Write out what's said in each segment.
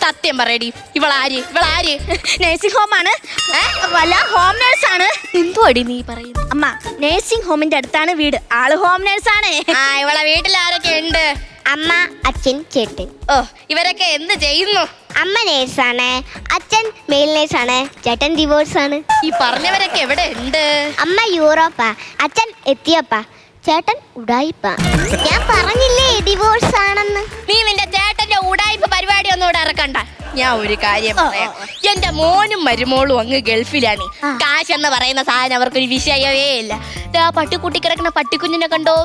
സത്യം പറയടി, ഇവളാര്? നഴ്സിംഗ് ഹോമാണ്. വല്ല ഹോം നേഴ്സാണ്. എന്തുവാടി നീ പറയുന്നു? അമ്മ, നഴ്സിംഗ് ഹോമിന്റെ അടുത്താണ് വീട്. ആള് ഹോം നേഴ്സാണ്. ഇവളെ വീട്ടിൽ ആരൊക്കെ ഉണ്ട്? അമ്മ, അച്ഛൻ, ചേട്ടൻ. ഓ, ഇവരൊക്കെ എന്ത് ചെയ്യുന്നു? അമ്മ നേഴ്സാണ്, അച്ഛൻ മെയിൽ നേഴ്സാണ്, ചേട്ടൻ ഡിവോഴ്സാണ്. ഈ പറഞ്ഞവരൊക്കെ എവിടെ ഉണ്ട്? അമ്മ യൂറോപ്പാ, അച്ഛൻ എത്തിയോപ്പാ, ചേട്ടൻ ഉടായിപ്പ. ഞാൻ പറഞ്ഞില്ലേ ഡിവോഴ്സ് ആണെന്ന്. നീ നിന്റെ ചേട്ടന്റെ ഉടായ്പ പരിപാടി ഒന്നും ഇവിടെ ഇറക്കണ്ട. ഞാൻ ഒരു കാര്യം പറയാം. എന്റെ മോനും മരുമോളും അങ്ങ് ഗൾഫിലാണ്. കാശ് എന്ന് പറയുന്ന സാധനം അവർക്കൊരു വിഷയമേ ഇല്ല. പട്ടിക്കുട്ടി കിടക്കുന്ന പട്ടിക്കുഞ്ഞിനെ കണ്ടോ?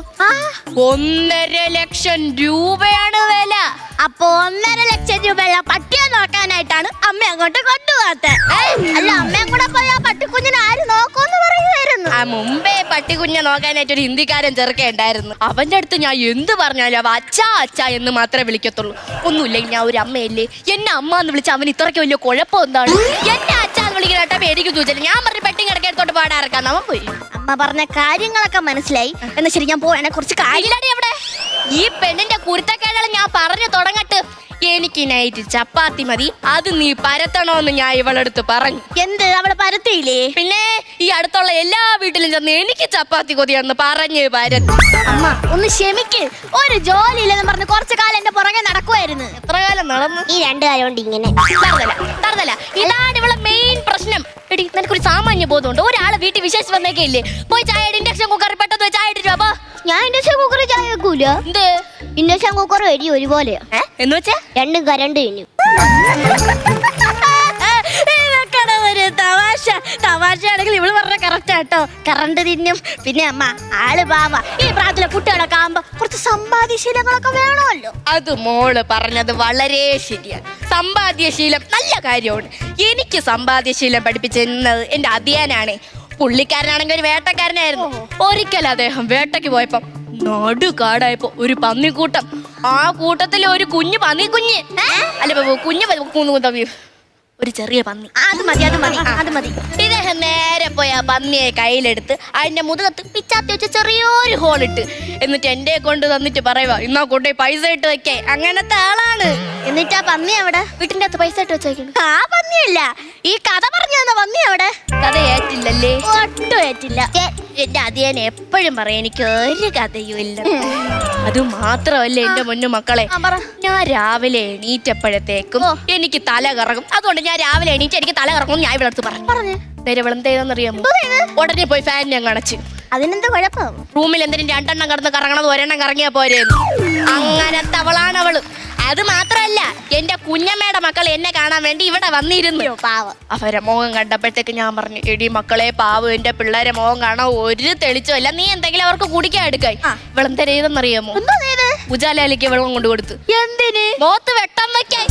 1.5 ലക്ഷം രൂപയാണ് വില. അപ്പൊ 1.5 ലക്ഷം രൂപയുള്ള പട്ടിയെ നോക്കാനായിട്ടാണ് അമ്മ അങ്ങോട്ട് കൊണ്ടുപോകാത്ത. അല്ല, അമ്മയും കൂടെ പോയി ആ പട്ടിക്കുഞ്ഞിനെ ആര് നോക്കൂന്ന് പറയുമായിരുന്നു. ആ മുമ്പേ പട്ടിക്കുഞ്ഞെ നോക്കാനായിട്ട് ഒരു ഹിന്ദിക്കാരൻ ചെറുക്ക ഉണ്ടായിരുന്നു. അവന്റെ അടുത്ത് ഞാൻ എന്ത് പറഞ്ഞാലും അവ അച്ഛാ അച്ഛാ എന്ന് മാത്രമേ വിളിക്കത്തുള്ളൂ. ഒന്നുമില്ലെങ്കിൽ ഞാൻ ഒരു അമ്മയല്ലേ, എന്നെ അമ്മ എന്ന് വിളിച്ച അവൻ ഇത്രയ്ക്ക് വലിയ കുഴപ്പം എന്താണ്? എന്നെ അച്ഛാന്ന് വിളിക്കാനായിട്ട് എനിക്ക് ചോദിച്ചില്ല. ഞാൻ പറഞ്ഞ പെട്ടി കിടക്കെടുത്തോട്ട് പാടാറക്കാൻ അവൻ പോയി. അമ്മ പറഞ്ഞ കാര്യങ്ങളൊക്കെ മനസ്സിലായി. എന്നാ ശരി, ഞാൻ പോവാനെ. കുറച്ച് കാര്യടി അവിടെ. ഈ പെണ്ണിന്റെ കുരുത്തക്കേടുകൾ ഞാൻ പറഞ്ഞു തുടങ്ങട്ട്. എനിക്ക് നൈറ്റ് ചപ്പാത്തി മതി, അത് നീ പരത്തണോന്ന് ഞാൻ ഇവളെടുത്ത് പറഞ്ഞു. എന്ത്, അവളെ പരത്തിയില്ലേ? പിന്നെ ഈ അടുത്തുള്ള എല്ലാ വീട്ടിലും ചെന്ന് എനിക്ക് ചപ്പാത്തി കൊതിയാന്ന് പറഞ്ഞ് പരത്തി. അമ്മ ഒന്ന് ക്ഷമിക്ക്. ഒരു ജോലി ഇല്ലെന്ന് പറഞ്ഞ് കുറച്ചു കാലം എന്റെ പുറകെ നടക്കുമായിരുന്നു. എത്ര കാലം നടന്നു? ഈ 2 കാലം കൊണ്ട് ഇങ്ങനെ തറുതല. ഇതാണ് ഇവളെ മെയിൻ പ്രശ്നം. എടി, നിനക്കൊരു സാമാന്യ ബോധമുണ്ട്? ഒരാളെ വീട്ടിൽ വിശേഷിച്ച് വന്നേക്കില്ലേ, പോയി ചായ ഇൻഡക്ഷൻ കുക്കറിൽ പെട്ടെന്ന് ചായ ഇട്ടിട്ട് വാ. ഞാൻ ഇൻഡക്ഷൻ കുക്കറിൽ ചായ വെക്കൂല. എന്ത്? ഇൻഡക്ഷൻ കുക്കർ എരി ഒരുപോലെയാ. എന്ന് വെച്ചാ 2 കരണ്ട് കഴിഞ്ഞു. ഒരു തമാശയാണെങ്കിൽ ഇവള് പറഞ്ഞ കറക്റ്റ് ആട്ടോ. കറണ്ട് തിന്നും. പിന്നെ അമ്മ, ആള് പാവ. ഈ പ്രായത്തിലെ കുട്ടികളൊക്കെ ആകുമ്പോ കുറച്ച് സമ്പാദ്യശീലങ്ങളൊക്കെ വേണമല്ലോ. അത് മോള് പറഞ്ഞത് വളരെ ശരിയാണ്. സമ്പാദ്യശീലം നല്ല കാര്യമാണ്. എനിക്ക് സമ്പാദ്യശീലം പഠിപ്പിച്ചെന്നത് എന്റെ അധ്യയനാണ്. പുള്ളിക്കാരനാണെങ്കിൽ ഒരു വേട്ടക്കാരനായിരുന്നു. ഒരിക്കൽ അദ്ദേഹം വേട്ടയ്ക്ക് പോയപ്പോ നടുകാടായപ്പോ ഒരു പന്നിക്കൂട്ടം. ആ കൂട്ടത്തിൽ ഒരു കുഞ്ഞു പന്നിക്കുഞ്ഞ്, അല്ല കുഞ്ഞു ഒരു ചെറിയ പന്നി. അത് മതി. ഇദ്ദേഹം നേരെ പോയി ആ പന്നിയെ കയ്യിലെടുത്ത് അതിന്റെ മുതുകത്ത് പിച്ചാത്തി വെച്ച് ചെറിയൊരു ഹോളിട്ട്, എന്നിട്ട് എന്റെ കൊണ്ട് തന്നിട്ട് പറയുക, ഇന്നാ കൊണ്ടുപോയി പൈസ ഇട്ട് വെക്കേ. അങ്ങനത്തെ ആളാണ്. എന്നിട്ട് ആ പന്നി അവിടെ വീട്ടിന്റെ അകത്ത് പൈസ ഇട്ട് വെച്ചേക്കുന്നു. ആ പന്നിയല്ല, ഈ കഥ പറഞ്ഞു തന്ന പന്നി അവിടെ. കഥ ഏറ്റില്ലല്ലേ? ഒട്ടും ഏറ്റില്ല. എന്റെ അധികം എപ്പോഴും പറയും എനിക്ക് ഒരു കഥയും ഇല്ല. അത് മാത്രമല്ല എന്റെ മുന്നു മക്കളെ, ഞാൻ രാവിലെ എണീറ്റപ്പോഴത്തേക്കും എനിക്ക് തല കറങ്ങും. അതുകൊണ്ട് ഞാൻ രാവിലെ എണീറ്റ് എനിക്ക് തല കറങ്ങും ഞാൻ ഇവിടെ അടുത്ത് പറഞ്ഞു. നേരെ വിളന്തേതെന്നറിയാമോ? ഉടനെ പോയി ഫാൻ ഞാൻ അണച്ചു. അതിനെന്താ കുഴപ്പം? റൂമിൽ എന്തിനും 2 എണ്ണം കിടന്ന് കറങ്ങണത് 1 എണ്ണം കറങ്ങിയാ പോരെന്ന്. അങ്ങനത്തെ അവളാണ് അവള്. അത് മാത്രല്ല, എന്റെ കുഞ്ഞമ്മയുടെ മക്കൾ എന്നെ കാണാൻ വേണ്ടി ഇവിടെ വന്നിരുന്നു. പാവം. അവരെ മുഖം കണ്ടപ്പോഴത്തേക്ക് ഞാൻ പറഞ്ഞു, എടി മക്കളെ പാവം, എന്റെ പിള്ളേരെ മുഖം കാണാൻ ഒരു തെളിച്ചമല്ല. നീ എന്തെങ്കിലും അവർക്ക് കുടിക്കാൻ എടുക്കായി. വെള്ളം തരേതെന്നറിയാമോ? ഉജാലയിലേക്ക് വെള്ളം കൊണ്ടു കൊടുത്തു. എന്തിന്? മുഖത്ത് വെട്ടം വെക്കാൻ.